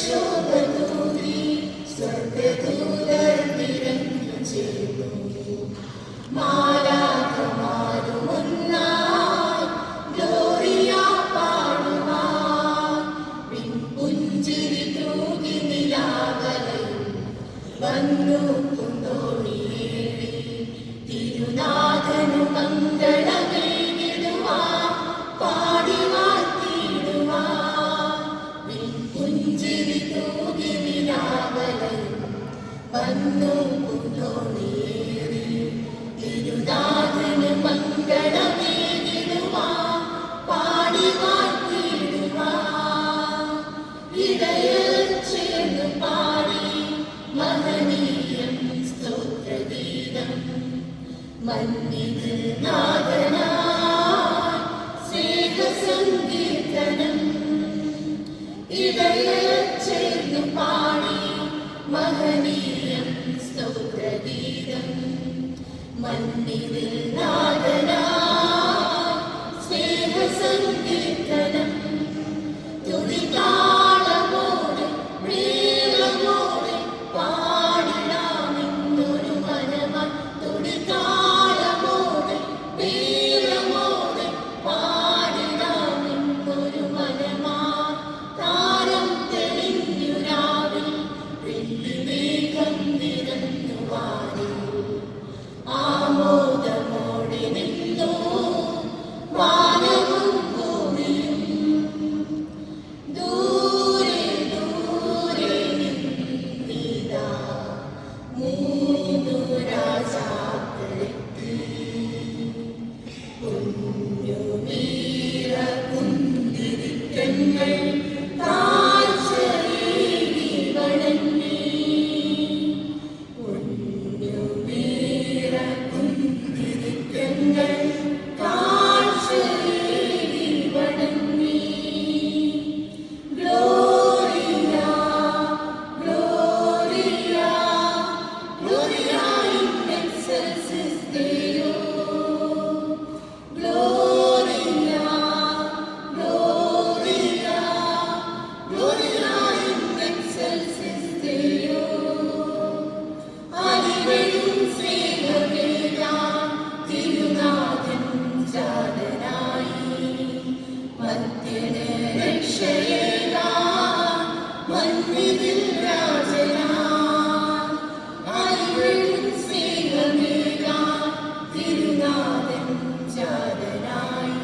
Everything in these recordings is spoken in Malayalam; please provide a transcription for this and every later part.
ശോഭതൂതി സ്വർഗദൂതർ നിരന്നു ചേർന്നു. മാലാഖമാരുമൊന്നായി ഗ്ലോറിയ പാടുവാൻ പുഞ്ചിരി തൂകി നിലാവലയും വന്നു കുന്തോണിയേറി. തിരുനാഥനു മംഗളമേകിടുവാൻ പാടി വാഴ്ത്തിയിടുവാൻ പുഞ്ചിരി തൂകി നിലാവലയും വന്നു കുന്തോണിയേറി. തിരുനാഥനു മംഗളമേകിടുവാൻ പാടി വാഴ്ത്തിയിടുവാൻ ഇടയിൽ ചേർന്നു പാടി മഹനീയം സ്തോത്രഗീതം. മന്നിതിൽ നാഥനായി സ്നേഹസങ്കീർത്തനം ഇടയിൽ ചേർന്നു പാടി മഹനീയം സ്തോത്രഗീതം. മന്നിതിൽ നാഥനായി സ്നേഹസങ്കീർത്തനം തുടിതാളമോടെ മേളമോടെ പാടിടാമെന്നൊരു മനമായി. തുടിതാളമോടെ മേളമോടെ പാടിടാമെന്നൊരു മനമായി. താരം തെളിഞ്ഞു രാവിൽ വെള്ളിമേഘം നിരന്നു വാനിൽ. ആമോദമോടെ നിന്നു വാനവും ഭൂമിയും. ദൂരെ ദൂരെ നിന്നിതാ മൂന്നു രാജാക്കളെത്തി. കുഞ്ഞുമീറ കുന്തിരിക്കങ്ങൾ കാഴ്ചയേകി വണങ്ങി. കുഞ്ഞുമീറ കുന്തിരിക്കങ്ങൾ കാഴ്ചയേകി വണങ്ങി. Gloria Gloria Gloria in excelsis Deo. Gloria Gloria Gloria in excelsis Deo. അലിവെഴും സ്നേഹമേകാൻ തിരുനാഥൻ ജാതനായി. മർത്യന് രക്ഷയേകാൻ മന്നിതിൽ രാജനായി. അലിവെഴും സ്നേഹമേകാൻ തിരുനാഥൻ ജാതനായി.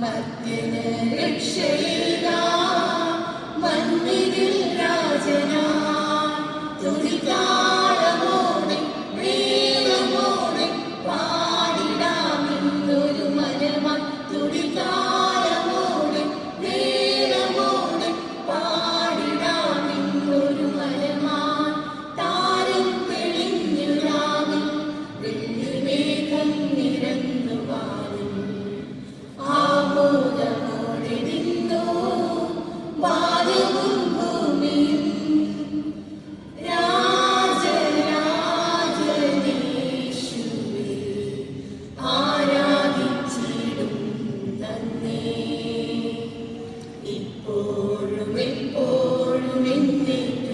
മർത്യന് രക്ഷയേകാൻ മന്നിതിൽ രാജനായി. തുടിതാളമോടെ മേളമോടെ പാടിടാമെന്നൊരു മനമായി. തുടിതാളമോടെ മേളമോടെ പാടിടാമെന്നൊരു മനമായി. താരം തെളിഞ്ഞു രാവിൽ വെള്ളിമേഘം നിരന്നു വാനിൽ. ആമോദമോടെ നിന്നു വാനവും ഭൂമിയും. രാജരാജനേശുവേ ആരാധിച്ചിടും നന്നേ. ഇപ്പോഴും എപ്പോഴും എന്നേക്കും